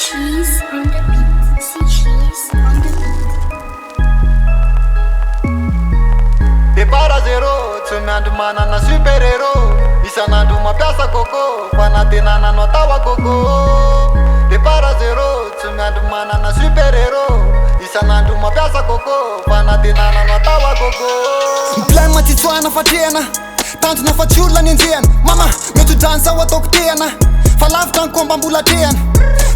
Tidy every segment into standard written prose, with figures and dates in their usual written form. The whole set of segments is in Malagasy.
cheese on the beat. See cheese on the beat. Départ zéro, tsy miandry manana super-héros. Isan'andro mampiasa Coco, fanantenana no atao Agogo. Départ zéro, tsy miandry manana super-héros. Isan'andro mampiasa Coco, fanantenana no atao Agogo. Plan matitsoana fatrena, tanjona fatsiolona ny anjehana. Mama, mety drany zao ataoko tehana, fa lavitra ny komba mbola trehana.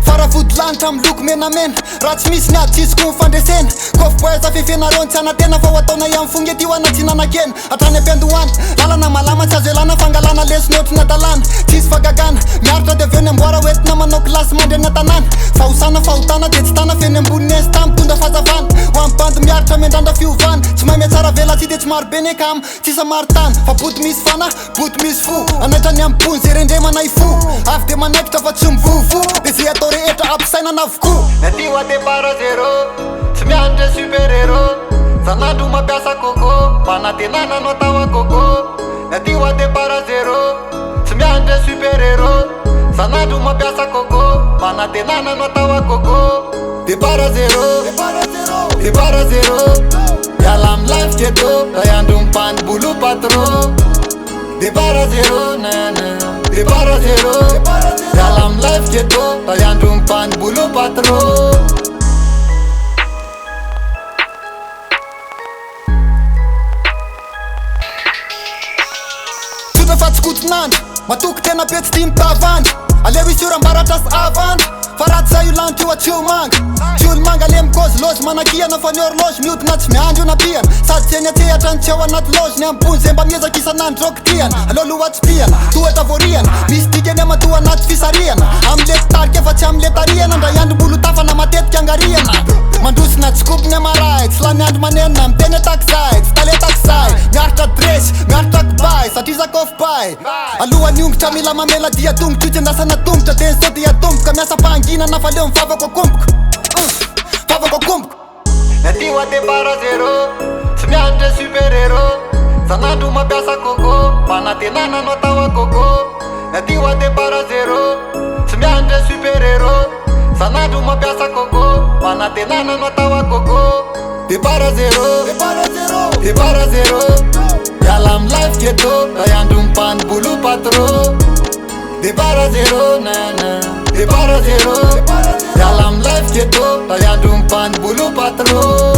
Faravody lanitra miloko menamena, raha tsy misy ny ady tsisy ko mifandresena. Kofopoeza fefenareo ny tsy anatena, fa ho ataona ihany fongety io anatsinanakena. Hatrany ampiandohana, lalana malama tsy azo elana, fangalana lesy notrina dalana. Tsisy fagagana, miaritra dia aveo ny amboara hoentina manao kilasy mandreny tanàna. Fahosana fahotana dia tsy tana feny ambony nesy tamy tondra fazavana. Ho amin'ny bandy miaritra miandrandra fiovana, tsy mahay mihatsara vela tsy dia tsy maro be ny akama. Tsisa maro tany, fa boty misy fana, boty misy fo. Anaitra ny ambony zay rendre manay fo. Avy dia manaikitra fa tsy mivovo, dia zay atao rehetra ampisainana avokoa. Natio a départ zéro, tsy miandry super-héros. Zanandro mampiasa Coco, fanantenana no atao Agogo. Natio a départ zéro, tsy miandry super-héros. Zanandro mampiasa Coco, fanantenana no atao Agogo. Départ zéro, départ zéro. Miala amy life keto, ray andro mipany bolo patro. Départ zéro, nana. Départ zéro, miala amy life keto, ray andro mipany bolo patro. Fa tsy kotonandro, matoky tena be tsy tia mitavandro. Aleo isoram-baratra sy avandro, fa raha tsy zay io lanitra io a tsy io manga. Tsy olo manga le mikozy lozy manakihana, fa ny horloge miodina tsy miandro io napihana. Sady tsy eny atsehatra ny tsy ao anaty lozy, ny ambony zay mba miezaka isan'andro rokitiana. Aleo lohatsypiana, tohatra voariana, misy dikany amatoa anaty fisariana. Amle tarika fa tsy amle tariana, ndray andro mbolo tafana matetika angariana. Mandrosina tsy kopiny amaray, tsy lany andro manenina, miteny atakizay, tsy tale atakizay. Miaritra dresy, miaritra kibay, satria zakofo bay. Alohan'ny ongotra mila mamela dia tongotra, tsy andasana tongotra, dia zao dia tomboka. Miasa panginana fa leo mivavako akomboko, vavako akomboko. Natio a départ zéro, tsy miandry super-héros. Zanandro mampiasa Coco, fanantenana no atao Agogo. Natio a départ zéro, tsy miandry super-héros. Zanandro mampiasa Coco, fanantenana no atao Agogo. Départ zéro, départ zéro. Miala amy life keto, ray andro mipany bolo patro. Départ zéro, nana. Départ zéro, miala amy life keto, ray andro mipany bolo patro.